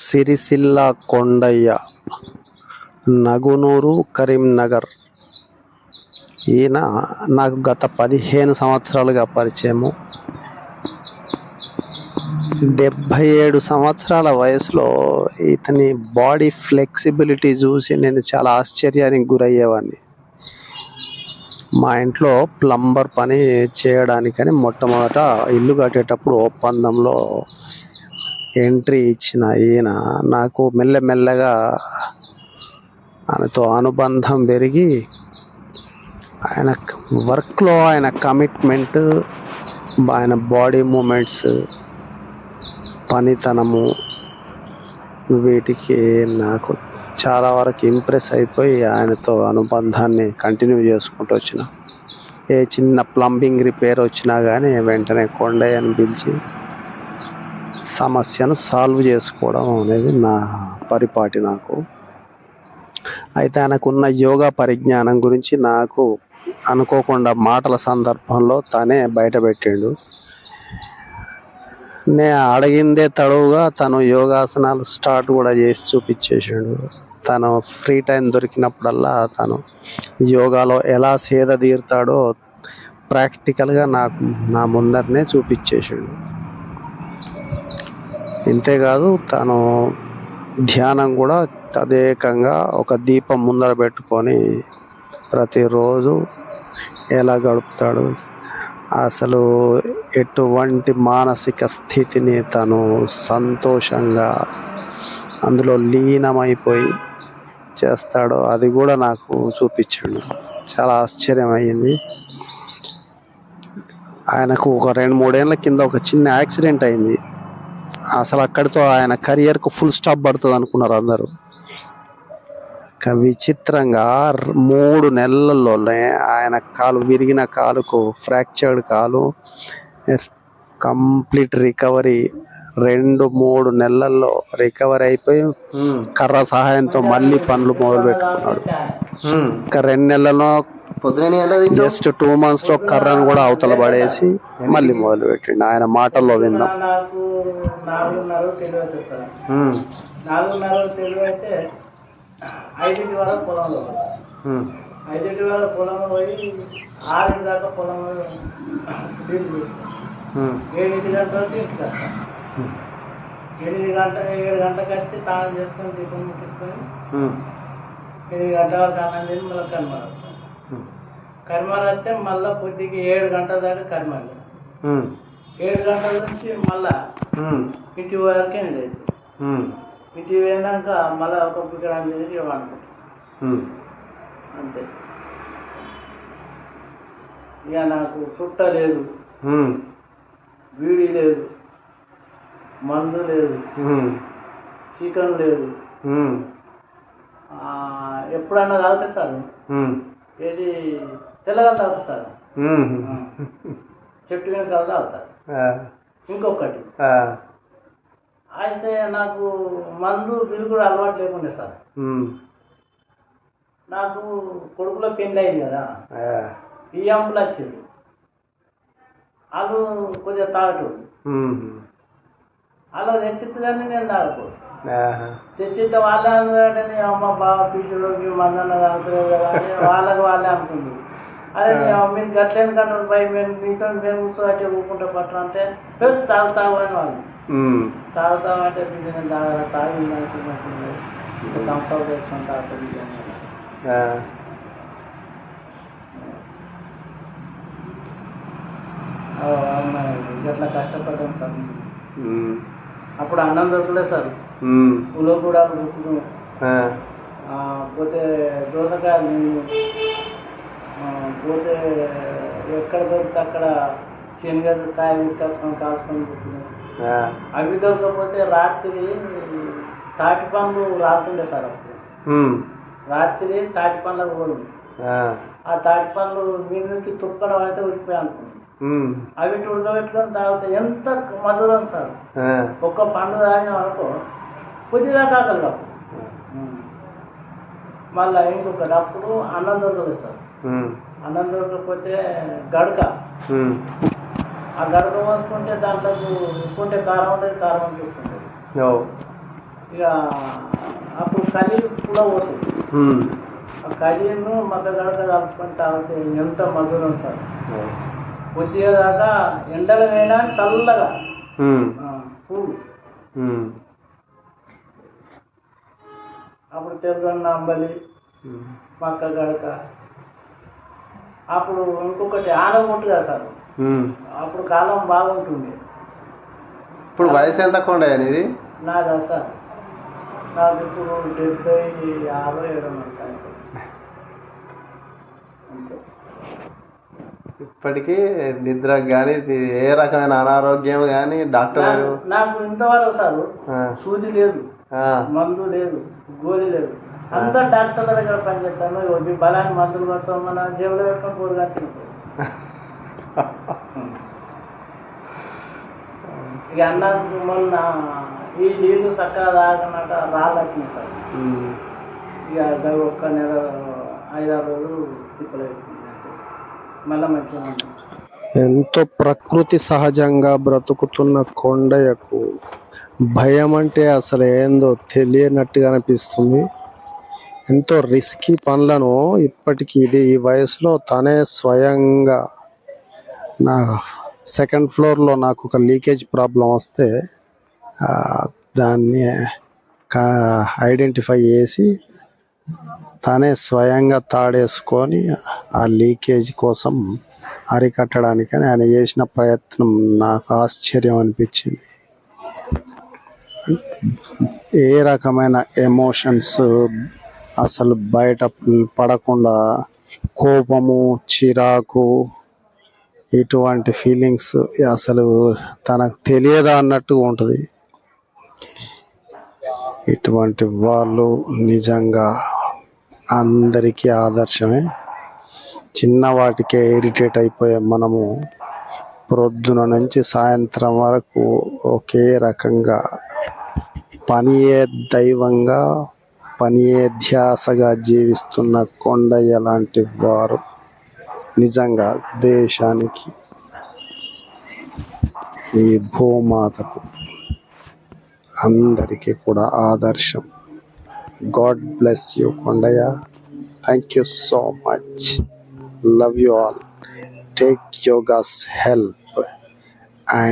సిరిసిల్ల కొండయ్య, నగునూరు, కరీంనగర్. ఈయన నాకు గత 15 సంవత్సరాలుగా పరిచయము. 77 సంవత్సరాల వయసులో ఇతని బాడీ ఫ్లెక్సిబిలిటీ చూసి నేను చాలా ఆశ్చర్యానికి గురయ్యేవాడిని. మా ఇంట్లో ప్లంబర్ పని చేయడానికని మొట్టమొదట ఇల్లు కట్టేటప్పుడు ఒప్పందంలో ఎంట్రీ ఇచ్చిన ఈయన నాకు మెల్లమెల్లగా ఆయనతో అనుబంధం పెరిగి ఆయన వర్క్లో ఆయన కమిట్మెంట్, ఆయన బాడీ మూమెంట్స్, పనితనము, వీటికి నాకు చాలా వరకు ఇంప్రెస్ అయిపోయి ఆయనతో అనుబంధాన్ని కంటిన్యూ చేసుకుంటూ వచ్చిన. ఏ చిన్న ప్లంబింగ్ రిపేర్ వచ్చినా కానీ వెంటనే కొండయ్యని పిలిచి సమస్యను సాల్వ్ చేసుకోవడం అనేది నా పరిపాటి నాకు. అయితే ఆయనకున్న యోగా పరిజ్ఞానం గురించి నాకు అనుకోకుండా మాటల సందర్భంలో తనే బయటపెట్టిండు. నేను అడిగిందే తడువుగా తను యోగాసనాలు స్టార్ట్ కూడా చేసి చూపించేసాడు. తను ఫ్రీ టైం దొరికినప్పుడల్లా తను యోగాలో ఎలా సేద తీరుతాడో ప్రాక్టికల్గా నాకు నా ముందరనే చూపించేసాడు. ఇంతేకాదు తను ధ్యానం కూడా తదేకంగా ఒక దీపం ముందర పెట్టుకొని ప్రతిరోజు ఎలా గడుపుతాడు, అసలు ఎటువంటి మానసిక స్థితిని తను సంతోషంగా అందులో లీనమైపోయి చేస్తాడో అది కూడా నాకు చూపించాడు. చాలా ఆశ్చర్యమైంది. ఆయనకు ఒక 2-3 ఏళ్ళ కింద ఒక చిన్న యాక్సిడెంట్ అయింది. అసలు అక్కడితో ఆయన కెరియర్కు ఫుల్ స్టాప్ పడుతుంది అనుకున్నారు అందరూ. విచిత్రంగా 3 నెలల్లోనే ఆయన విరిగిన కాలుకు, ఫ్రాక్చర్డ్ కాలు కంప్లీట్ రికవరీ. 2-3 నెలల్లో రికవరీ అయిపోయి కర్ర సహాయంతో మళ్ళీ పనులు మొదలు పెట్టుకున్నాడు. ఇంకా 2 నెలల్లో జస్ట్ 2 monthsలో కర్రను కూడా అవతల పడేసి మళ్ళీ మొదలు పెట్టిండు. ఆయన మాటల్లో విందాం. 5 వరకు పొలంలో 5 వరకు పొలంలో పోయి 6 దాకా పొలంలో 7 గంటలకు ఇంటికి 7 గంటలకు వచ్చి స్నానం చేసుకొని దీపం ముట్టించుకొని 8 గంటల వరకు అన్నం తిని మళ్ళీ కరిమాలు వస్తే మళ్ళీ పొద్దుకి 7 గంటల దాకా కరిమాలు. 7 గంటల నుంచి మళ్ళా ఇంటి వరకు లేదు. ఇంటికి పోయినాక మళ్ళీ ఒక పిక్కడానికి తిరిగి అనుకుంటాం అంతే. ఇక నాకు చుట్ట లేదు, బీడీ లేదు, మందు లేదు, చికెన్ లేదు. ఎప్పుడన్నా తాగుతా సార్, ఏది తెల్లగా తాగుతా సార్, చెట్టు మీద కాదు తాగుతారు. ఇంకొకటి అయితే నాకు మందు బిల్లు కూడా అలవాటు లేకుండే సార్. నాకు కొడుకులో పెళ్ళి అయింది కదా, ఈ అంపులు వచ్చింది. వాళ్ళు కొద్దిగా తాగటోళ్ళు, అలా తెచ్చిద్దని నేను తాగకూడదు. తెచ్చిద్ద వాళ్ళే అనుకుంటే అమ్మ బాగా పీచులోకి మందన్న తాగుతుంది కదా అని వాళ్ళే అనుకుంది. అదే మీరు గట్లేని కంటే పై మీతో మేము కూర్చోబట్టి ఊపుకుంటే పట్టడం అంటే తాగుతావు అని వాళ్ళు తాగుతామంటే బిజీ తాగి కంఫర్ట్ చేసుకుంటా ఇట్లా కష్టపడ్డాం సార్. అప్పుడు అన్నం దొరకలేదు సార్, పూలో కూడా దొరుకుతుంది. పోతే దోసకాయలు పోతే ఎక్కడ దొరికితే అక్కడ శనగకాయ తీసుకొచ్చుకొని కాల్చుకొని దొరుకుతున్నాయి. అవి దొరకకపోతే రాత్రి తాటి పండ్లు రాకుండే సార్. అప్పుడు రాత్రి తాటి పండ్లకు పోయింది. ఆ తాటి పండ్లు మీద నుంచి తుక్కడం అయితే ఉడిపోయి అనుకుంది. అవి ఉడకబెట్టుకొని తాగితే ఎంత మధురం సార్. ఒక్క పండు తాగినాం అనుకో కొద్దిగా కాకలు కాదు. మళ్ళీ ఇంకొకటి అప్పుడు అన్నం దొరకలేదు సార్. అన్నం దొరకకపోతే గడక, ఆ గడక పోసుకుంటే దాంట్లో ఉప్పుంటే కారం ఉంటుంది, కారం చూసుకుంటుంది. ఇక అప్పుడు కలి కూడా పోతుంది. ఆ కలిను మగ్గ గడక కలుపుకొని తాగితే ఎంత మధురం సార్. కొద్దిగా దాకా ఎండలు వేయడా చల్లగా పూలు. అప్పుడు తెల్లన్న అంబలి, మక్క గడక. అప్పుడు ఇంకొకటి ఆనం ఉంటుంది కదా సార్, అప్పుడు కాలం బాగుంటుంది. ఇప్పుడు వయసు ఎంత ఉండే అనేది నాదా సార్, నాకు ఇప్పుడు 76 ఉంటాయి సార్. అంతే. ఇప్పటికీ నిద్ర కానీ ఏ రకమైన అనారోగ్యం కానీ డాక్టర్ నాకు ఇంతవరకు సార్ సూది లేదు, మందు లేదు, గోళీ లేదు. అందరు డాక్టర్ల దగ్గర పనిచేస్తాను. బలాన్ని మందులు కొడతాం, మన జేబులో పెట్టుకొని కూరగా తింటాం. ఇక అన్న మొన్న ఈ నీళ్ళు చక్కగా తాగనట రాళ్ళు వచ్చినాయి సార్. ఇక ఒక్క నెల 5-6 రోజులు తిప్పలేదు, మళ్ళీ మంచిగా ఉంది. ఎంతో ప్రకృతి సహజంగా బ్రతుకుతున్న కొండయ్యకు భయం అంటే అసలు ఏందో తెలియనట్టుగా అనిపిస్తుంది. ఎంతో రిస్కీ పనులను ఇప్పటికీ ఈ వయసులో తనే స్వయంగా, నా 2nd ఫ్లోర్లో నాకు ఒక లీకేజ్ ప్రాబ్లం వస్తే దాన్ని ఐడెంటిఫై చేసి తానే స్వయంగా తాడేసుకొని ఆ లీకేజ్ కోసం అరికట్టడానికని ఆయన చేసిన ప్రయత్నం నాకు ఆశ్చర్యం అనిపించింది. ఏ రకమైన ఎమోషన్స్ అసలు బయట పడకుండా, కోపము, చిరాకు, ఇటువంటి ఫీలింగ్స్ అసలు తనకు తెలియదా అన్నట్టు ఉంటుంది. ఇటువంటి వాళ్ళు నిజంగా అందరికీ ఆదర్శమే. చిన్న వాటికే ఇరిటేట్ అయిపోయే మనము ప్రొద్దున నుంచి సాయంత్రం వరకు ఒకే రకంగా పనియే దైవంగా, పనియే ధ్యాసగా జీవిస్తున్న కొండయ్య లాంటి వారు నిజంగా దేశానికి, ఈ భూమాతకు అందరికీ కూడా ఆదర్శం. God bless you, Kondaya. Thank you so much. Love you all. Take yoga's help and